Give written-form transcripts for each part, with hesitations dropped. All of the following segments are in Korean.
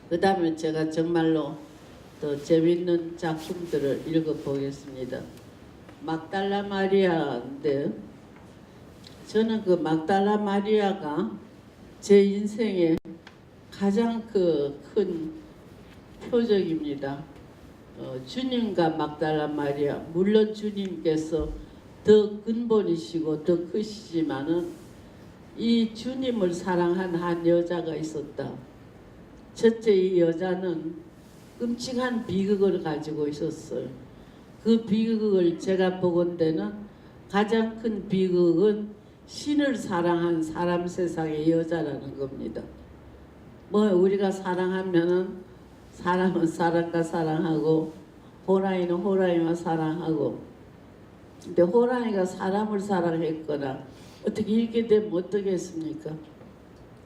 그 다음에 제가 정말로 더 재밌는 작품들을 읽어보겠습니다. 막달라 마리아인데, 저는 그 막달라 마리아가 제 인생의 가장 큰 표적입니다. 주님과 막달라 마리아, 물론 주님께서 더 근본이시고 더 크시지만은 이 주님을 사랑한 한 여자가 있었다. 첫째, 이 여자는 끔찍한 비극을 가지고 있었어요. 그 비극을 제가 보건대는 가장 큰 비극은 신을 사랑한 사람 세상의 여자라는 겁니다. 뭐 우리가 사랑하면은 사람은 사람과 사랑하고 호랑이는 호랑이와 사랑하고, 근데 호랑이가 사람을 사랑했거나 어떻게 이렇게 되면 어떻겠습니까?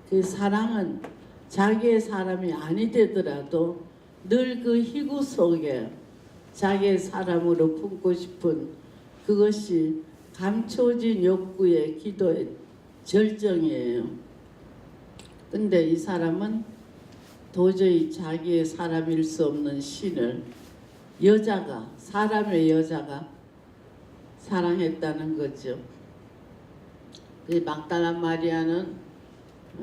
그 사랑은 자기의 사람이 아니 되더라도 늘 그 희구 속에 자기의 사람으로 품고 싶은 그것이 감춰진 욕구의 기도의 절정이에요. 근데 이 사람은 도저히 자기의 사람일 수 없는 신을 여자가, 사람의 여자가 사랑했다는 거죠. 그 막달라 마리아는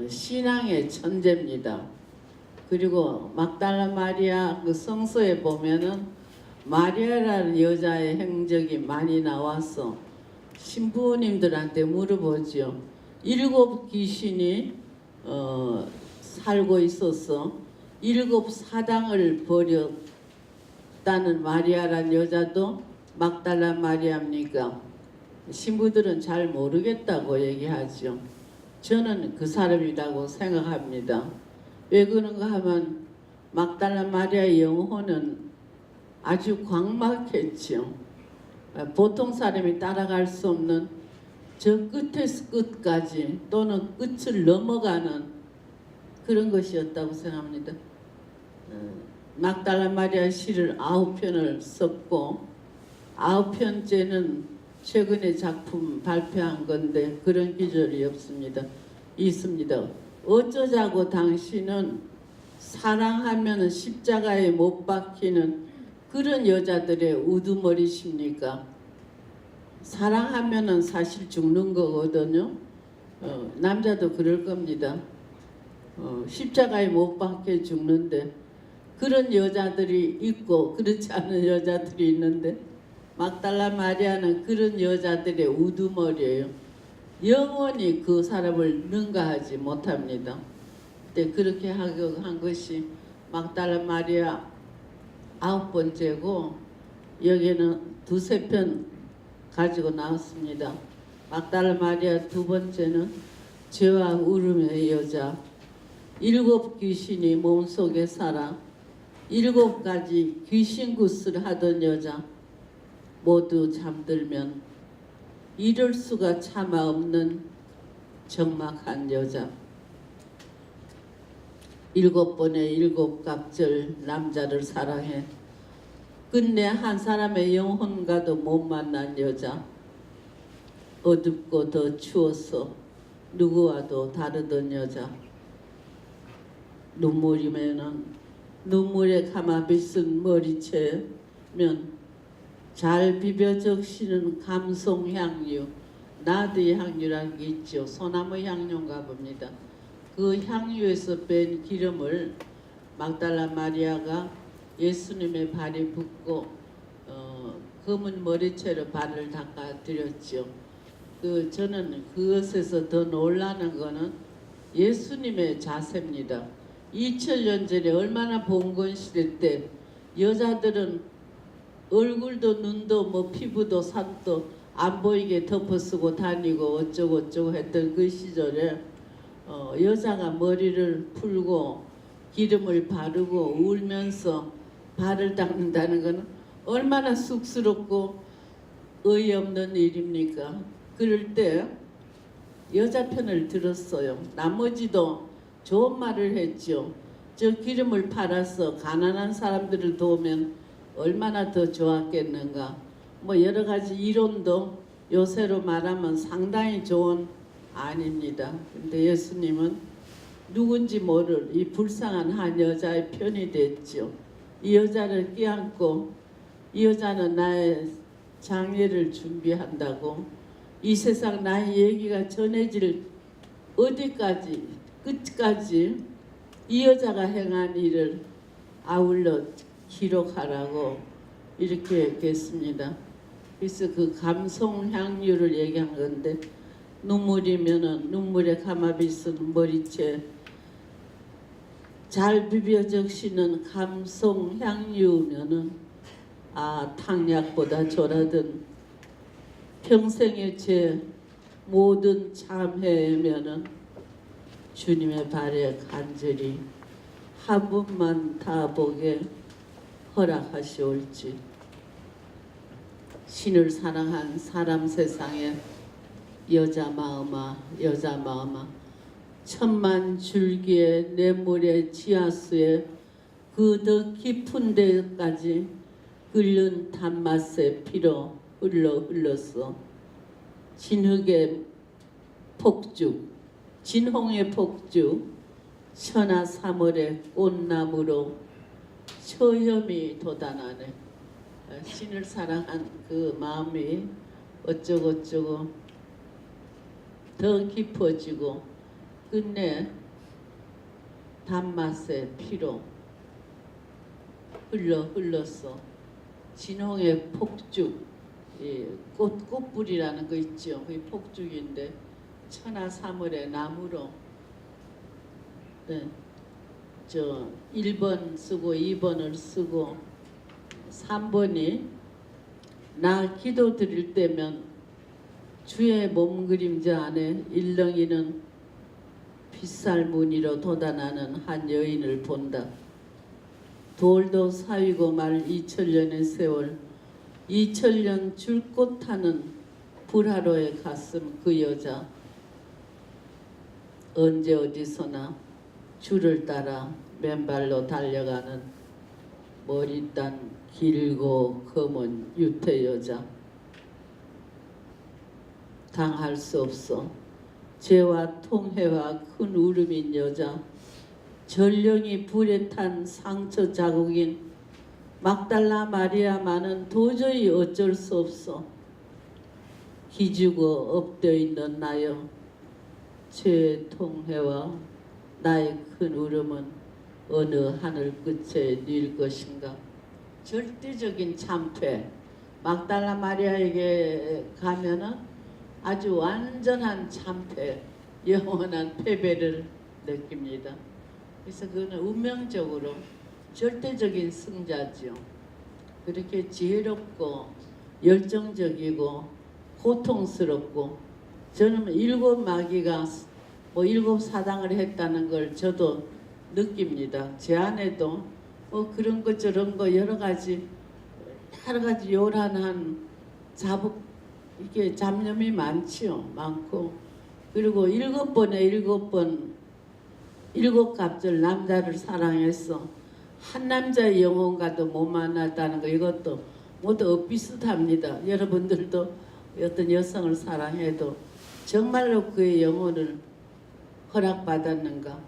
신앙의 천재입니다. 그리고 막달라 마리아 그 성서에 보면은 마리아라는 여자의 행적이 많이 나와서 신부님들한테 물어보죠. 7 귀신이 살고 있어서 7 사당을 버렸다는 마리아라는 여자도 막달라 마리아입니까? 신부들은 잘 모르겠다고 얘기하죠. 저는 그 사람이라고 생각합니다. 왜 그런가 하면 막달라 마리아의 영혼은 아주 광막했죠. 보통 사람이 따라갈 수 없는 저 끝에서 끝까지 또는 끝을 넘어가는 그런 것이었다고 생각합니다. 막달라 마리아 시를 9편을 썼고 9편째는 최근에 작품 발표한 건데 그런 기절이 있습니다. 어쩌자고 당신은 사랑하면 십자가에 못 박히는 그런 여자들의 우두머리십니까? 사랑하면은 사실 죽는 거거든요. 남자도 그럴 겁니다. 십자가에 못 박혀 죽는데 그런 여자들이 있고 그렇지 않은 여자들이 있는데 막달라 마리아는 그런 여자들의 우두머리예요. 영원히 그 사람을 능가하지 못합니다. 근데 그렇게 한 것이 막달라 마리아 9번째고 여기는 2~3편 가지고 나왔습니다. 막달라 마리아 2번째는 죄와 울음의 여자, 7 귀신이 몸속에 살아 7가지 귀신굿을 하던 여자, 모두 잠들면 이럴 수가 차마 없는 적막한 여자, 7번의 7 갑절 남자를 사랑해 끝내 한 사람의 영혼과도 못 만난 여자, 어둡고 더 추워서 누구와도 다르던 여자, 눈물이면은 눈물에 가마빗은 머리채면 잘 비벼 적시는 감송 향유, 나드의 향유라는 게 있죠. 소나무 향유인가 봅니다. 그 향유에서 뺀 기름을 막달라 마리아가 예수님의 발에 붓고 검은 머리채로 발을 닦아 드렸죠. 저는 그것에서 더 놀라는 거는 예수님의 자세입니다. 2000년 전에 얼마나 봉건 시대 때 여자들은 얼굴도 눈도 뭐 피부도 살도 안 보이게 덮어쓰고 다니고 어쩌고 했던 그 시절에 여자가 머리를 풀고 기름을 바르고 울면서 발을 닦는다는 것은 얼마나 쑥스럽고 어이없는 일입니까? 그럴 때 여자 편을 들었어요. 나머지도 좋은 말을 했죠. 저 기름을 팔아서 가난한 사람들을 도우면 얼마나 더 좋았겠는가. 뭐 여러 가지 이론도 요새로 말하면 상당히 좋은 아닙니다. 근데 예수님은 누군지 모를 이 불쌍한 한 여자의 편이 됐죠. 이 여자를 껴안고 이 여자는 나의 장례를 준비한다고 이 세상 나의 얘기가 전해질 어디까지 끝까지 이 여자가 행한 일을 아울러 기록하라고 이렇게 했겠습니다. 그래서 그 감성 향유를 얘기한 건데 눈물이면은 눈물에 가마비 쓴 머리채 잘 비벼 적시는 감성 향유면은 탕약보다 졸하던 평생의 제 모든 참회면은 주님의 발에 간절히 한 번만 다 보게 허락하시올지. 신을 사랑한 사람 세상에 여자 마음아 천만 줄기의 냇물의 지하수에 그 더 깊은 데까지 끓는 단맛의 피로 흘렀어. 진흙의 폭죽, 진홍의 폭죽, 천하 3월의 꽃나무로 처염이 돋아나네. 신을 사랑한 그 마음이 어쩌고저쩌고 더 깊어지고 끝내 단맛의 피로 흘렀어. 진홍의 폭죽, 꽃뿌리라는 거 있죠. 그게 폭죽인데 천하 3월의 나무로 1번 쓰고 2번을 쓰고 3번이 나 기도 드릴 때면 주의 몸그림자 안에 일렁이는 빗살 무늬로 돋아나는 한 여인을 본다. 돌도 사위고 말 2000년의 세월 2000년 줄곧 타는 불화로의 가슴 그 여자 언제 어디서나 줄을 따라 맨발로 달려가는 머리 딴 길고 검은 유태 여자 당할 수 없어 죄와 통해와 큰 울음인 여자 전령이 불에 탄 상처 자국인 막달라 마리아만은 도저히 어쩔 수 없어 기죽어 엎드려 있는 나여 죄의 통해와 나의 큰 울음은 어느 하늘 끝에 닐 것인가. 절대적인 참패. 막달라 마리아에게 가면은 아주 완전한 참패, 영원한 패배를 느낍니다. 그래서 그는 운명적으로 절대적인 승자죠. 그렇게 지혜롭고 열정적이고 고통스럽고 저는 7 마귀가 7 사당을 했다는 걸 저도 느낍니다. 제 안에도 그런 거 저런 거 여러 가지 요란한 이게 잡념이 많지요. 많고 그리고 7번에 7번 7갑절 남자를 사랑해서 한 남자의 영혼과도 못 만났다는 거 이것도 모두 엇비슷합니다. 여러분들도 어떤 여성을 사랑해도 정말로 그의 영혼을 허락받았는가?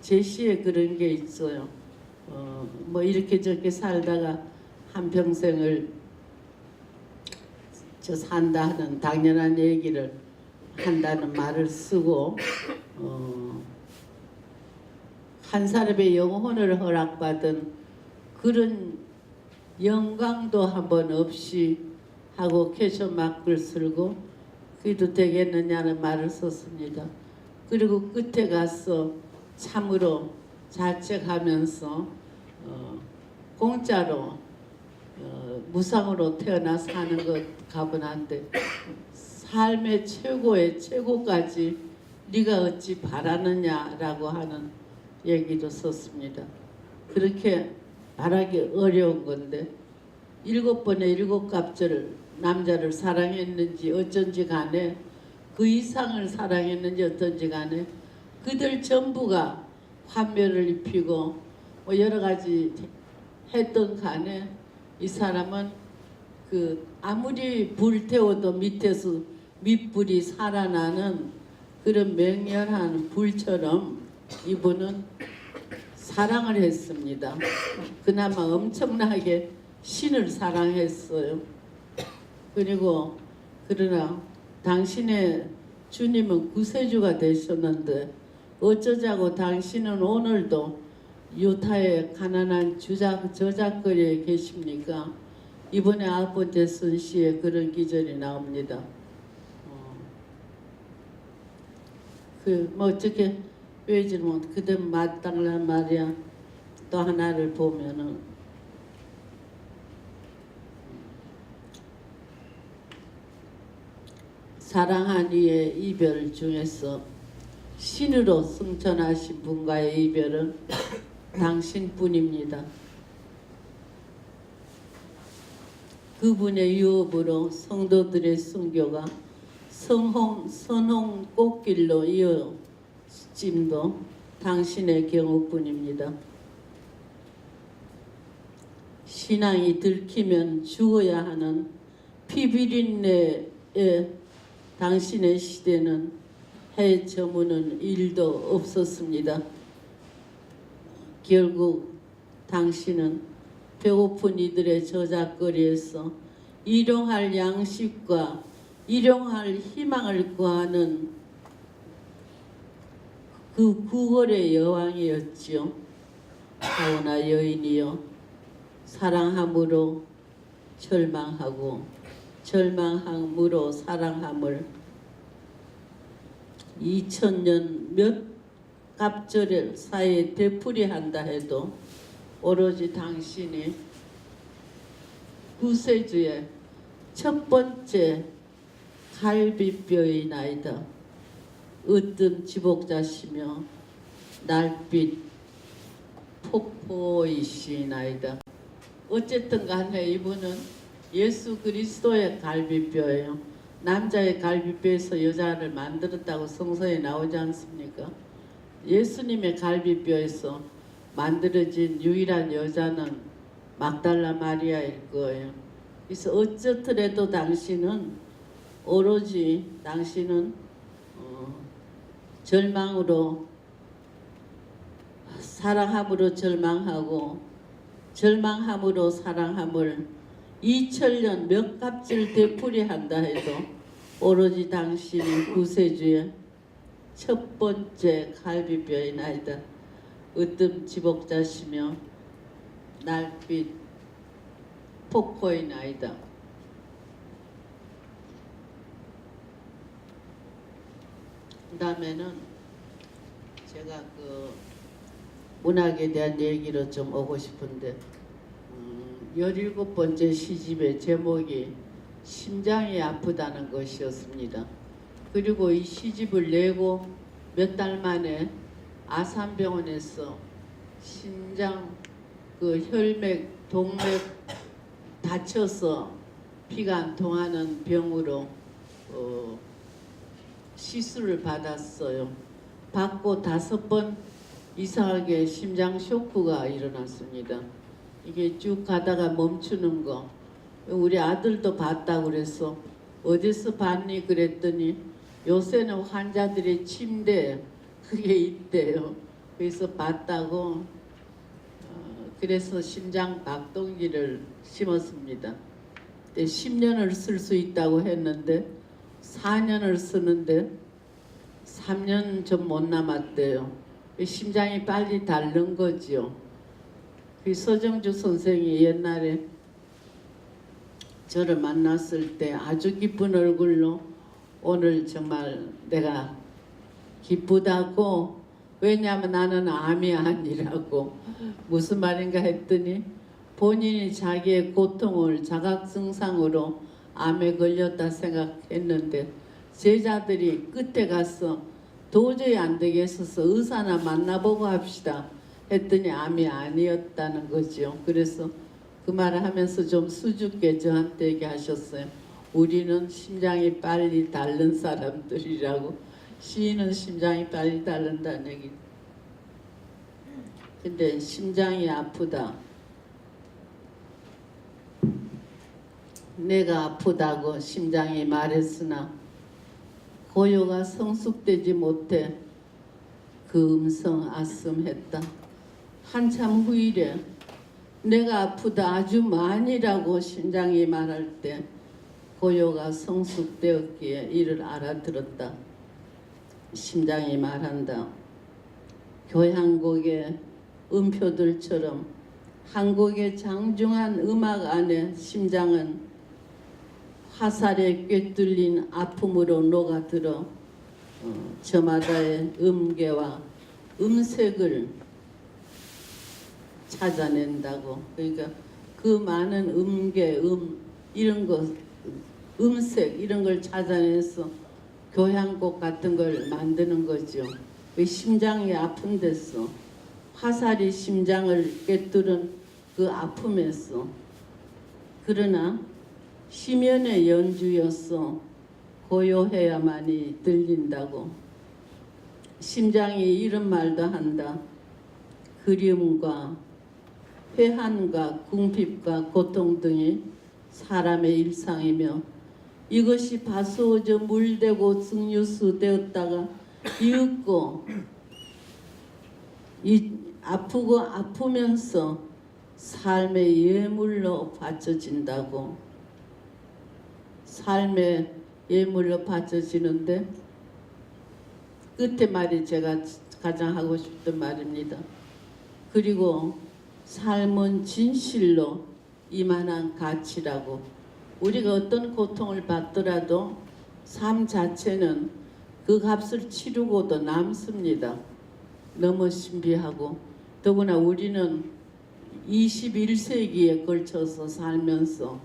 제시에 그런 게 있어요. 이렇게 저렇게 살다가 한평생을 산다 하는 당연한 얘기를 한다는 말을 쓰고 한 사람의 영혼을 허락받은 그런 영광도 한번 없이 하고 캐셔 마크를 쓸고 그래도 되겠느냐는 말을 썼습니다. 그리고 끝에 가서 참으로 자책하면서 공짜로 무상으로 태어나 사는 것 가분한데 삶의 최고의 최고까지 네가 어찌 바라느냐라고 하는 얘기도 썼습니다. 그렇게 말하기 어려운 건데 7번의 7갑절 남자를 사랑했는지 어쩐지 간에 그 이상을 사랑했는지 어쩐지 간에 그들 전부가 환멸을 입히고 여러 가지 했던 간에 이 사람은 아무리 불태워도 밑에서 밑불이 살아나는 그런 맹렬한 불처럼 이분은 사랑을 했습니다. 그나마 엄청나게 신을 사랑했어요. 그리고 그러나 당신의 주님은 구세주가 되셨는데 어쩌자고 당신은 오늘도 유타의 가난한 저작거리에 계십니까? 이번에 아버지 선시에 그런 기절이 나옵니다. 뭐 어떻게 왜지 못 그대 마땅한 말이야. 또 하나를 보면은 사랑한 이의 이별 중에서 신으로 승천하신 분과의 이별은 당신뿐입니다. 그분의 유업으로 성도들의 순교가 선홍 꽃길로 이어짐도 당신의 경우뿐입니다. 신앙이 들키면 죽어야 하는 피비린내에 당신의 시대는 해 저무는 일도 없었습니다. 결국 당신은 배고픈 이들의 저작거리에서 일용할 양식과 일용할 희망을 구하는 그 구걸의 여왕이었지요. 하오나 여인이여, 사랑함으로 절망하고 절망함으로 사랑함을 2000년 몇 갑절 사이에 되풀이한다 해도 오로지 당신이 구세주의 첫 번째 갈비뼈이나이다. 으뜸 지복자시며 날빛 폭포이시나이다. 어쨌든 간에 이분은 예수 그리스도의 갈비뼈예요. 남자의 갈비뼈에서 여자를 만들었다고 성서에 나오지 않습니까? 예수님의 갈비뼈에서 만들어진 유일한 여자는 막달라 마리아일 거예요. 그래서 어쩌더라도 당신은 오로지 당신은 절망으로 사랑함으로 절망하고 절망함으로 사랑함을 2000년 몇 갑질 되풀이한다 해도 오로지 당신이 구세주의 첫 번째 갈비뼈이나이다. 으뜸 지복자시며 날빛 폭포이나이다. 그 다음에는 제가 그 문학에 대한 얘기로 좀 오고 싶은데 17번째 시집의 제목이 심장이 아프다는 것이었습니다. 그리고 이 시집을 내고 몇 달 만에 아산병원에서 심장 그 혈맥 동맥 다쳐서 피가 안 통하는 병으로 시술을 받았어요. 받고 5번 이상하게 심장 쇼크가 일어났습니다. 이게 쭉 가다가 멈추는 거. 우리 아들도 봤다고 그래서 어디서 봤니 그랬더니 요새는 환자들의 침대에 그게 있대요. 그래서 봤다고 그래서 심장 박동기를 심었습니다. 10년을 쓸 수 있다고 했는데 4년을 쓰는데 3년 좀 못 남았대요. 심장이 빨리 닳는 거지요. 그 서정주 선생이 옛날에 저를 만났을 때 아주 기쁜 얼굴로 오늘 정말 내가 기쁘다고, 왜냐하면 나는 암이 아니라고, 무슨 말인가 했더니 본인이 자기의 고통을 자각증상으로 암에 걸렸다 생각했는데 제자들이 끝에 가서 도저히 안 되겠어서 의사나 만나보고 합시다 했더니 암이 아니었다는 거지요. 그래서 그 말을 하면서 좀 수줍게 저한테 얘기하셨어요. 우리는 심장이 빨리 닳는 사람들이라고. 시인은 심장이 빨리 닳는다는 얘기. 근데 심장이 아프다, 내가 아프다고 심장이 말했으나 고요가 성숙되지 못해 그 음성 아슴했다. 한참 후일에 내가 아프다 아주 많이라고 심장이 말할 때 고요가 성숙되었기에 이를 알아들었다. 심장이 말한다. 교향곡의 음표들처럼 한국의 장중한 음악 안에 심장은 화살에 꿰뚫린 아픔으로 녹아들어 저마다의 음계와 음색을 찾아낸다고. 그러니까 그 많은 음계, 이런 것, 음색 이런 걸 찾아내서 교향곡 같은 걸 만드는 거죠. 그 심장이 아픈 데서 화살이 심장을 꿰뚫은 그 아픔에서. 그러나 시면의 연주였어 고요해야만이 들린다고. 심장이 이런 말도 한다. 그리움과 회한과 궁핍과 고통 등이 사람의 일상이며 이것이 바스워져 물되고 증류수 되었다가 이윽고 아프고 아프면서 삶의 예물로 바쳐진다고. 삶의 예물로 바쳐지는데 끝에 말이 제가 가장 하고 싶던 말입니다. 그리고 삶은 진실로 이만한 가치라고. 우리가 어떤 고통을 받더라도 삶 자체는 그 값을 치르고도 남습니다. 너무 신비하고, 더구나 우리는 21세기에 걸쳐서 살면서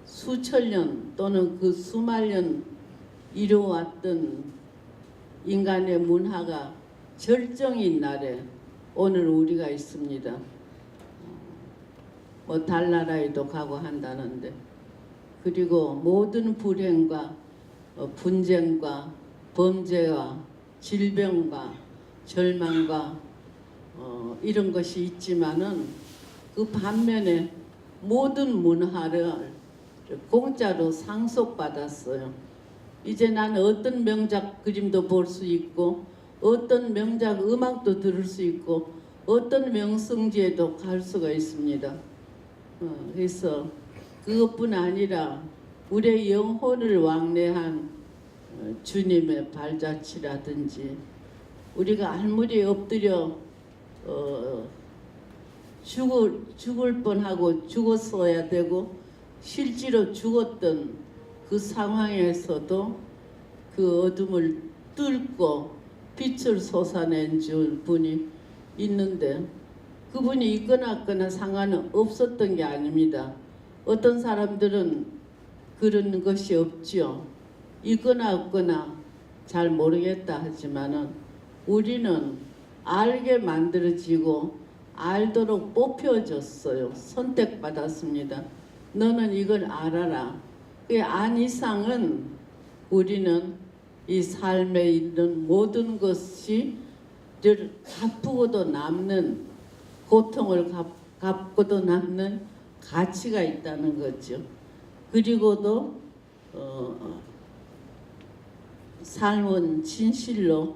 수천 년 또는 그 수만 년 이루어왔던 인간의 문화가 절정인 날에 오늘 우리가 있습니다. 뭐 달나라에도 가고 한다는데, 그리고 모든 불행과 분쟁과 범죄와 질병과 절망과 이런 것이 있지만은 그 반면에 모든 문화를 공짜로 상속받았어요. 이제 나는 어떤 명작 그림도 볼 수 있고 어떤 명작 음악도 들을 수 있고 어떤 명성지에도 갈 수가 있습니다. 그래서 그것뿐 아니라 우리의 영혼을 왕래한 주님의 발자취라든지 우리가 알무리에 엎드려 죽을 뻔하고 죽었어야 되고 실제로 죽었던 그 상황에서도 그 어둠을 뚫고 빛을 솟아낸 줄 분이 있는데 그분이 있거나 없거나 상관은 없었던 게 아닙니다. 어떤 사람들은 그런 것이 없죠. 있거나 없거나 잘 모르겠다 하지만은 우리는 알게 만들어지고 알도록 뽑혀졌어요. 선택받았습니다. 너는 이걸 알아라. 그 안 이상은 우리는 이 삶에 있는 모든 것이 늘 갚고도 남는 고통을 갚고도 남는 가치가 있다는 거죠. 그리고도 삶은 진실로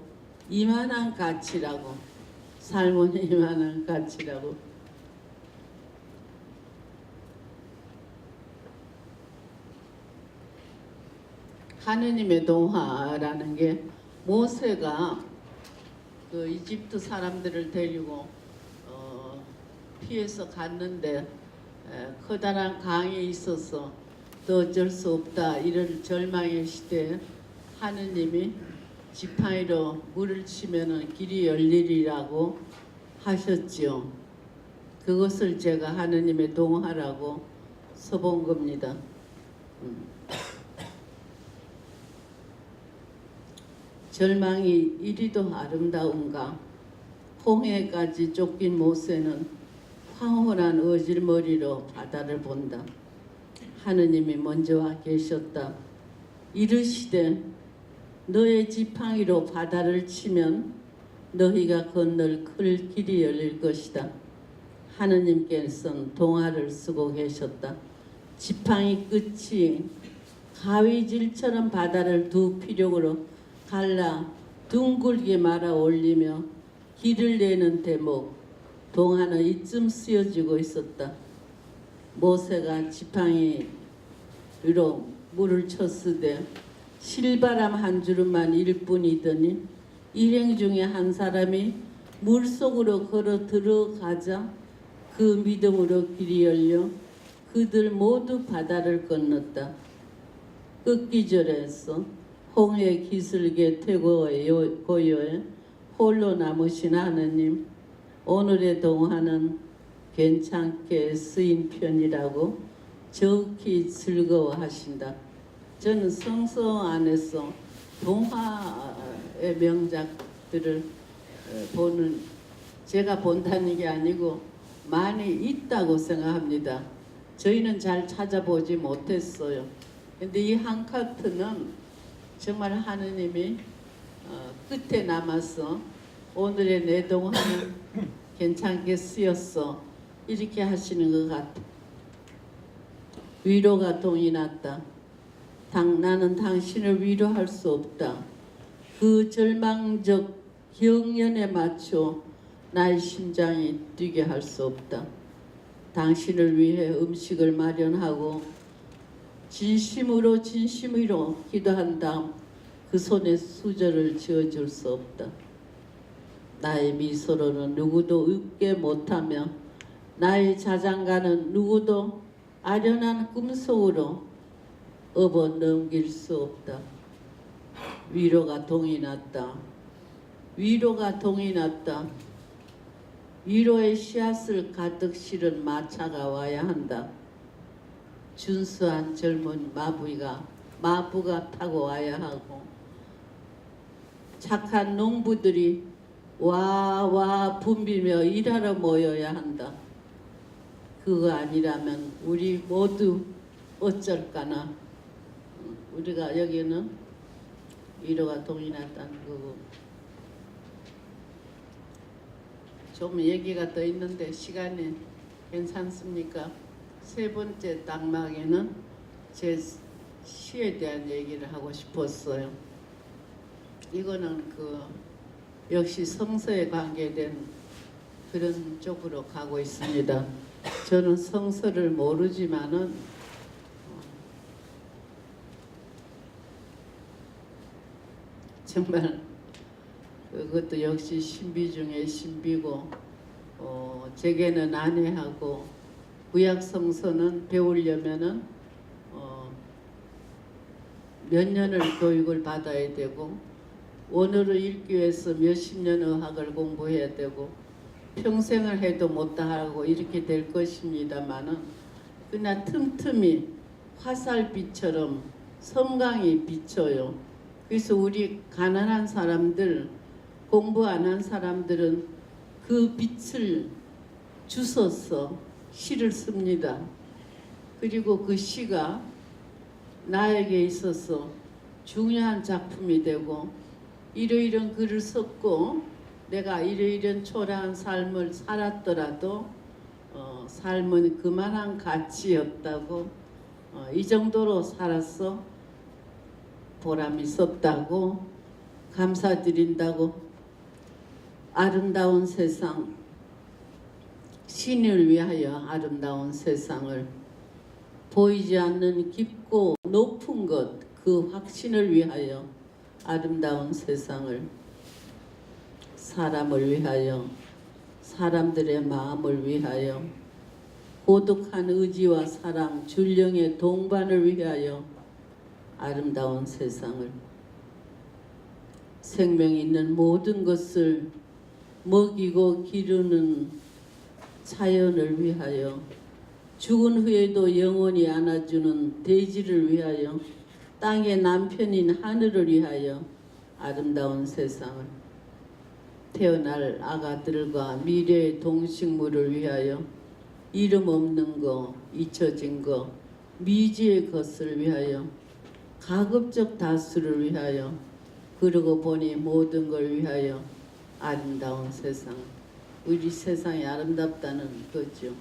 이만한 가치라고. 삶은 이만한 가치라고. 하느님의 동화라는 게 모세가 그 이집트 사람들을 데리고 피해서 갔는데 커다란 강이 있어서 더 어쩔 수 없다 이런 절망의 시대에 하느님이 지팡이로 물을 치면은 길이 열리리라고 하셨지요. 그것을 제가 하느님의 동화라고 써본 겁니다. 절망이 이리도 아름다운가. 홍해까지 쫓긴 모세는 황홀한 어질머리로 바다를 본다. 하느님이 먼저 와 계셨다. 이르시되 너의 지팡이로 바다를 치면 너희가 건널 큰 길이 열릴 것이다. 하느님께서는 동화를 쓰고 계셨다. 지팡이 끝이 가위질처럼 바다를 두 피력으로 갈라 둥글게 말아 올리며 길을 내는 대목 동화는 이쯤 쓰여지고 있었다. 모세가 지팡이로 물을 쳤으되 실바람 한 주름만 일 뿐이더니 일행 중에 한 사람이 물속으로 걸어 들어가자 그 믿음으로 길이 열려 그들 모두 바다를 건넜다. 끝기절에서 홍해 기슭의 태고의 고요에 홀로 남으신 하느님, 오늘의 동화는 괜찮게 쓰인 편이라고 적히 즐거워하신다. 저는 성서 안에서 동화의 명작들을 제가 본다는 게 아니고 많이 있다고 생각합니다. 저희는 잘 찾아보지 못했어요. 근데 이 한 카트는 정말 하느님이 끝에 남아서 오늘의 내 동화는 괜찮게 쓰였어 이렇게 하시는 것 같아. 위로가 동이 났다. 나는 당신을 위로할 수 없다. 그 절망적 경련에 맞춰 나의 심장이 뛰게 할 수 없다. 당신을 위해 음식을 마련하고 진심으로 기도한 다음 그 손에 수저를 지어줄 수 없다. 나의 미소로는 누구도 웃게 못하며 나의 자장가는 누구도 아련한 꿈속으로 업어 넘길 수 없다. 위로가 동이 났다. 위로가 동이 났다. 위로의 씨앗을 가득 실은 마차가 와야 한다. 준수한 젊은 마부가 타고 와야 하고 착한 농부들이 와 붐비며 일하러 모여야 한다. 그거 아니라면 우리 모두 어쩔까나. 우리가 여기는 위로가 동이 났다는 거고. 좀 얘기가 더 있는데 시간이 괜찮습니까? 세 번째 단막에는 제 시에 대한 얘기를 하고 싶었어요. 이거는 역시 성서에 관계된 그런 쪽으로 가고 있습니다. 저는 성서를 모르지만은 정말 그것도 역시 신비 중에 신비고 제게는 안해하고 구약 성서는 배우려면은 몇 년을 교육을 받아야 되고 원어를 읽기 위해서 몇십 년 어학을 공부해야 되고 평생을 해도 못다하고 이렇게 될 것입니다만은 그러나 틈틈이 화살빛처럼 섬광이 비쳐요. 그래서 우리 가난한 사람들, 공부 안 한 사람들은 그 빛을 주워서 시를 씁니다. 그리고 그 시가 나에게 있어서 중요한 작품이 되고 이러이런 글을 썼고 내가 이러이런 초라한 삶을 살았더라도 삶은 그만한 가치였다고 이 정도로 살았어 보람이 있었다고 감사드린다고 아름다운 세상 신을 위하여 아름다운 세상을 보이지 않는 깊고 높은 것 그 확신을 위하여 아름다운 세상을 사람을 위하여 사람들의 마음을 위하여 고독한 의지와 사랑 줄령의 동반을 위하여 아름다운 세상을 생명 있는 모든 것을 먹이고 기르는 자연을 위하여 죽은 후에도 영원히 안아주는 대지를 위하여 땅의 남편인 하늘을 위하여 아름다운 세상을 태어날 아가들과 미래의 동식물을 위하여 이름 없는 거 잊혀진 거 미지의 것을 위하여 가급적 다수를 위하여 그러고 보니 모든 걸 위하여 아름다운 세상 우리 세상이 아름답다는 거죠.